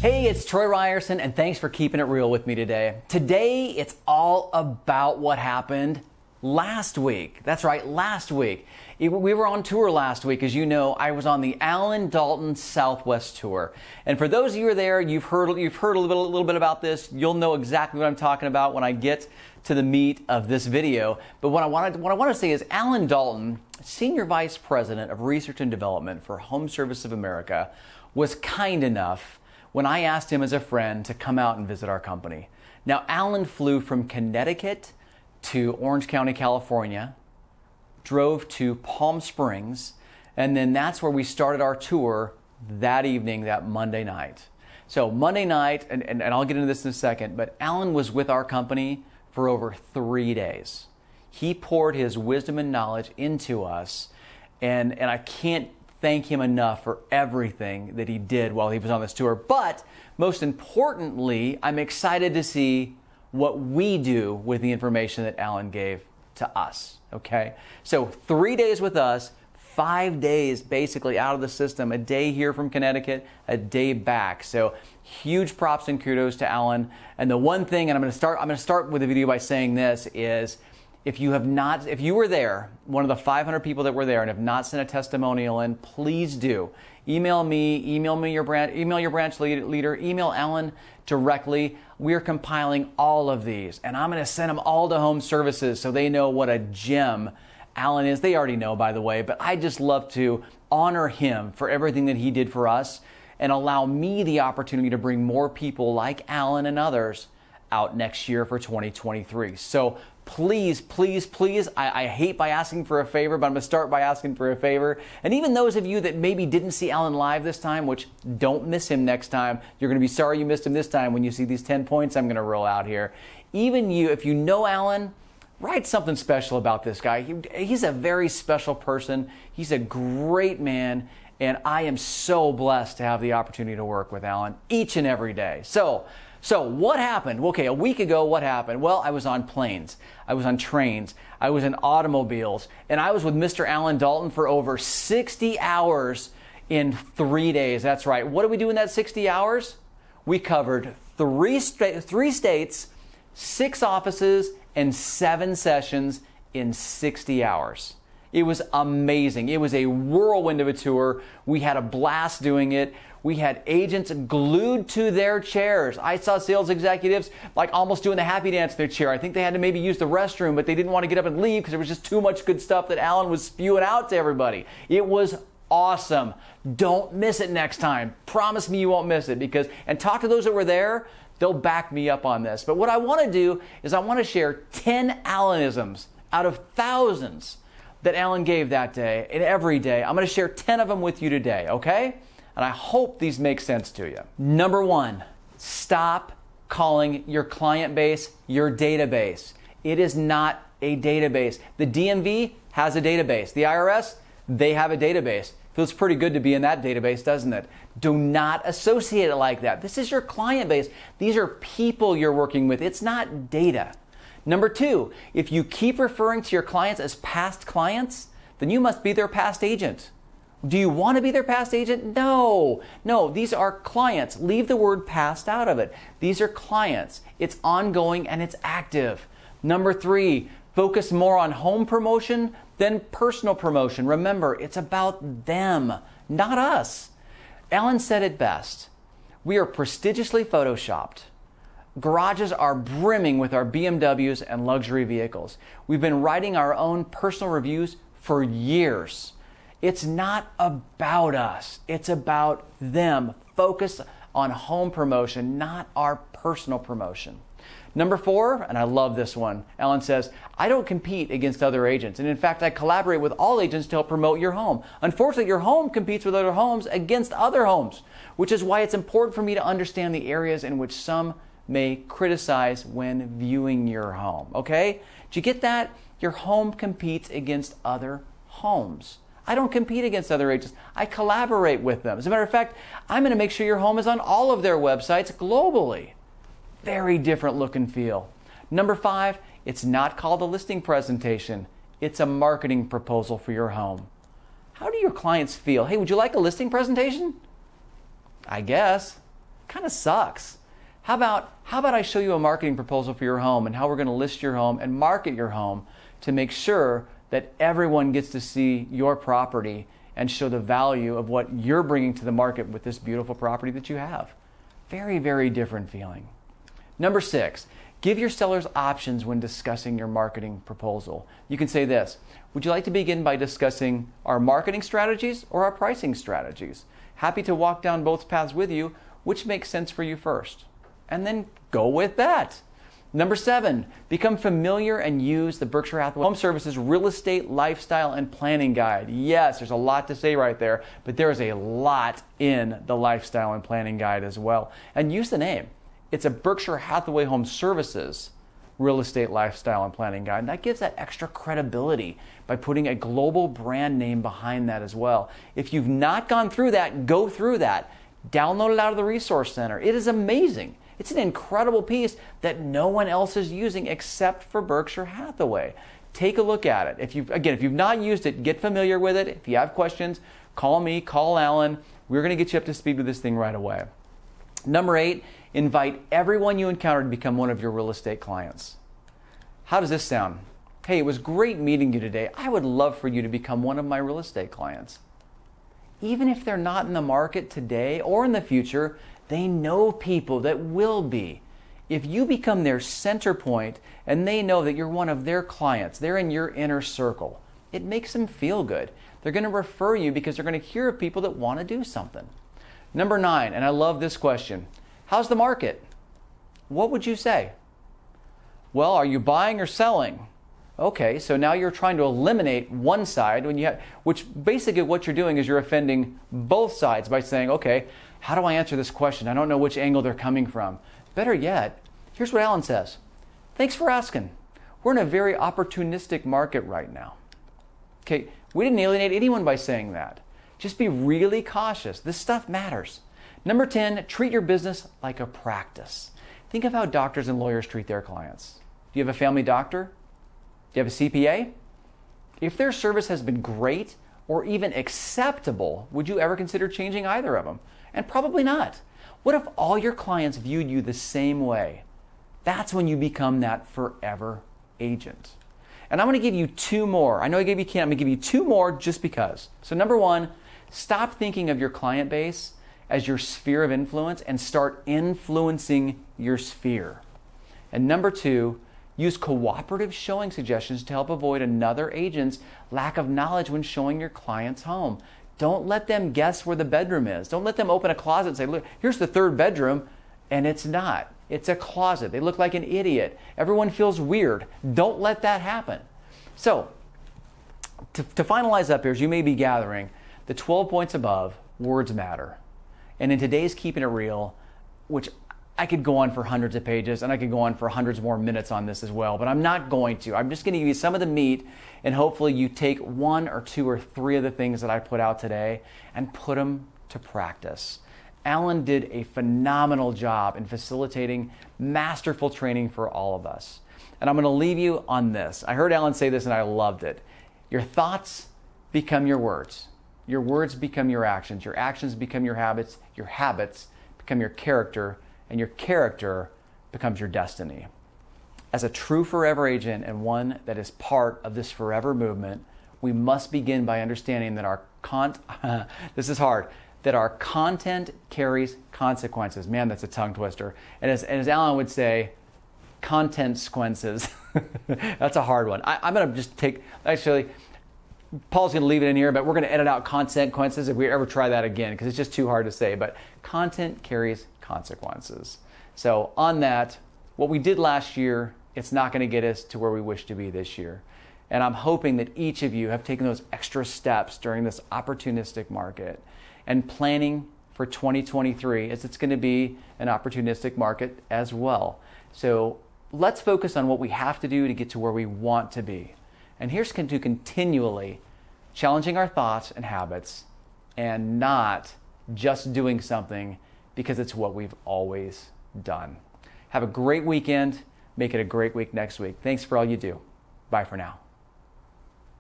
Hey, it's Troy Ryerson, and thanks for keeping it real with me today. Today, it's all about what happened last week. That's right, last week. We were on tour last week. As you know, I was on the Dalton Southwest Tour. And for those of you who are there, you've heard a little bit about this. You'll know exactly what I'm talking about when I get to the meat of this video. But what I want to say is Allan Dalton, Senior Vice President of Research and Development for Home Service of America, was kind enough when I asked him as a friend to come out and visit our company. Now, Allan flew from Connecticut to Orange County, California, drove to Palm Springs, and then that's where we started our tour that evening, that Monday night. So Monday night, and I'll get into this in a second, but Allan was with our company for over 3 days. He poured his wisdom and knowledge into us, and I can't thank him enough for everything that he did while he was on this tour. But most importantly, I'm excited to see what we do with the information that Allan gave to us, okay? So 3 days with us, 5 days basically out of the system, a day here from Connecticut, a day back. So huge props and kudos to Allan. And the one thing, and I'm gonna start with the video by saying this, is if you were there, one of the 500 people that were there and have not sent a testimonial in, please do. Email your branch leader, email Allan directly. We are compiling all of these, and I'm going to send them all to Home Services so they know what a gem Allan is. They already know, by the way, but I just love to honor him for everything that he did for us and allow me the opportunity to bring more people like Allan and others out next year for 2023. So please, please, please, I hate by asking for a favor, but I'm going to start by asking for a favor. And even those of you that maybe didn't see Allan live this time, which don't miss him next time, you're going to be sorry you missed him this time when you see these 10 points I'm going to roll out here. Even you, if you know Allan, write something special about this guy. He's a very special person. He's a great man. And I am so blessed to have the opportunity to work with Allan each and every day. So what happened? Okay, a week ago, what happened? Well, I was on planes, I was on trains, I was in automobiles, and I was with Mr. Allan Dalton for over 60 hours in 3 days. That's right. What did we do in that 60 hours? We covered three states, 6 offices, and 7 sessions in 60 hours. It was amazing. It was a whirlwind of a tour. We had a blast doing it. We had agents glued to their chairs. I saw sales executives like almost doing the happy dance in their chair. I think they had to maybe use the restroom, but they didn't want to get up and leave because there was just too much good stuff that Allan was spewing out to everybody. It was awesome. Don't miss it next time. Promise me you won't miss it, and talk to those that were there. They'll back me up on this. But what I want to do is I want to share 10 Allan-isms out of thousands that Allan gave that day and every day. I'm going to share 10 of them with you today, okay? And I hope these make sense to you. Number 1, stop calling your client base your database. It is not a database. The DMV has a database. The IRS, they have a database. Feels pretty good to be in that database, doesn't it? Do not associate it like that. This is your client base. These are people you're working with. It's not data. Number 2, if you keep referring to your clients as past clients, then you must be their past agent. Do you want to be their past agent? No, these are clients. Leave the word past out of it. These are clients. It's ongoing and it's active. Number 3, focus more on home promotion than personal promotion. Remember, it's about them, not us. Allan said it best. We are prestigiously photoshopped. Garages are brimming with our BMWs and luxury vehicles. We've been writing our own personal reviews for years. It's not about us. It's about them. Focus on home promotion, not our personal promotion. Number 4, and I love this one, Allan says, I don't compete against other agents. And in fact, I collaborate with all agents to help promote your home. Unfortunately, your home competes with other homes against other homes, which is why it's important for me to understand the areas in which some may criticize when viewing your home. Okay? Did you get that? Your home competes against other homes. I don't compete against other agents. I collaborate with them. As a matter of fact, I'm going to make sure your home is on all of their websites globally. Very different look and feel. Number 5, it's not called a listing presentation. It's a marketing proposal for your home. How do your clients feel? Hey, would you like a listing presentation? I guess. kind of sucks. How about I show you a marketing proposal for your home and how we're going to list your home and market your home to make sure that everyone gets to see your property and show the value of what you're bringing to the market with this beautiful property that you have. Very, very different feeling. Number 6, give your sellers options when discussing your marketing proposal. You can say this: would you like to begin by discussing our marketing strategies or our pricing strategies? Happy to walk down both paths with you. Which makes sense for you first? And then go with that. Number 7, become familiar and use the Berkshire Hathaway Home Services Real Estate Lifestyle and Planning Guide. Yes, there's a lot to say right there, but there is a lot in the Lifestyle and Planning Guide as well. And use the name. It's a Berkshire Hathaway Home Services Real Estate Lifestyle and Planning Guide. And that gives that extra credibility by putting a global brand name behind that as well. If you've not gone through that, go through that. Download it out of the Resource Center. It is amazing. It's an incredible piece that no one else is using except for Berkshire Hathaway. Take a look at it. If you've not used it, get familiar with it. If you have questions, call me, call Alan. We're going to get you up to speed with this thing right away. Number 8, invite everyone you encounter to become one of your real estate clients. How does this sound? Hey, it was great meeting you today. I would love for you to become one of my real estate clients. Even if they're not in the market today or in the future, they know people that will be. If you become their center point and they know that you're one of their clients, they're in your inner circle, it makes them feel good. They're going to refer you because they're going to hear of people that want to do something. Number 9, and I love this question: how's the market? What would you say? Well, are you buying or selling? Okay, so now you're trying to eliminate one side, which basically what you're doing is you're offending both sides by saying, okay, how do I answer this question? I don't know which angle they're coming from. Better yet, here's what Alan says: thanks for asking. We're in a very opportunistic market right now. Okay, we didn't alienate anyone by saying that. Just be really cautious. This stuff matters. Number 10, treat your business like a practice. Think of how doctors and lawyers treat their clients. Do you have a family doctor? Do you have a CPA? If their service has been great or even acceptable, would you ever consider changing either of them? And probably not. What if all your clients viewed you the same way? That's when you become that forever agent. And I'm going to give you 2 more. I know I gave you Ken. I'm going to give you 2 more just because. So number 1, stop thinking of your client base as your sphere of influence and start influencing your sphere. And number 2, use cooperative showing suggestions to help avoid another agent's lack of knowledge when showing your client's home. Don't let them guess where the bedroom is. Don't let them open a closet and say, look, here's the 3rd bedroom, and it's not. It's a closet. They look like an idiot. Everyone feels weird. Don't let that happen. So, to finalize up here, as you may be gathering, the 12 points above, words matter. And in today's Keeping It Real, which I could go on for hundreds of pages and I could go on for hundreds more minutes on this as well, but I'm not going to. I'm just going to give you some of the meat, and hopefully you take 1 or 2 or 3 of the things that I put out today and put them to practice. Alan did a phenomenal job in facilitating masterful training for all of us. And I'm going to leave you on this. I heard Alan say this and I loved it. Your thoughts become your words. Your words become your actions become your habits become your character, and your character becomes your destiny. As a true forever agent and one that is part of this forever movement, we must begin by understanding that our content carries consequences. Man, that's a tongue twister. And as Alan would say, content-squences. That's a hard one. I'm going to just Paul's going to leave it in here, but we're going to edit out consequences if we ever try that again, because it's just too hard to say. But content carries consequences. So on that, what we did last year, it's not going to get us to where we wish to be this year. And I'm hoping that each of you have taken those extra steps during this opportunistic market and planning for 2023, as it's going to be an opportunistic market as well. So let's focus on what we have to do to get to where we want to be. And here's to continually challenging our thoughts and habits and not just doing something because it's what we've always done. Have a great weekend. Make it a great week next week. Thanks for all you do. Bye for now.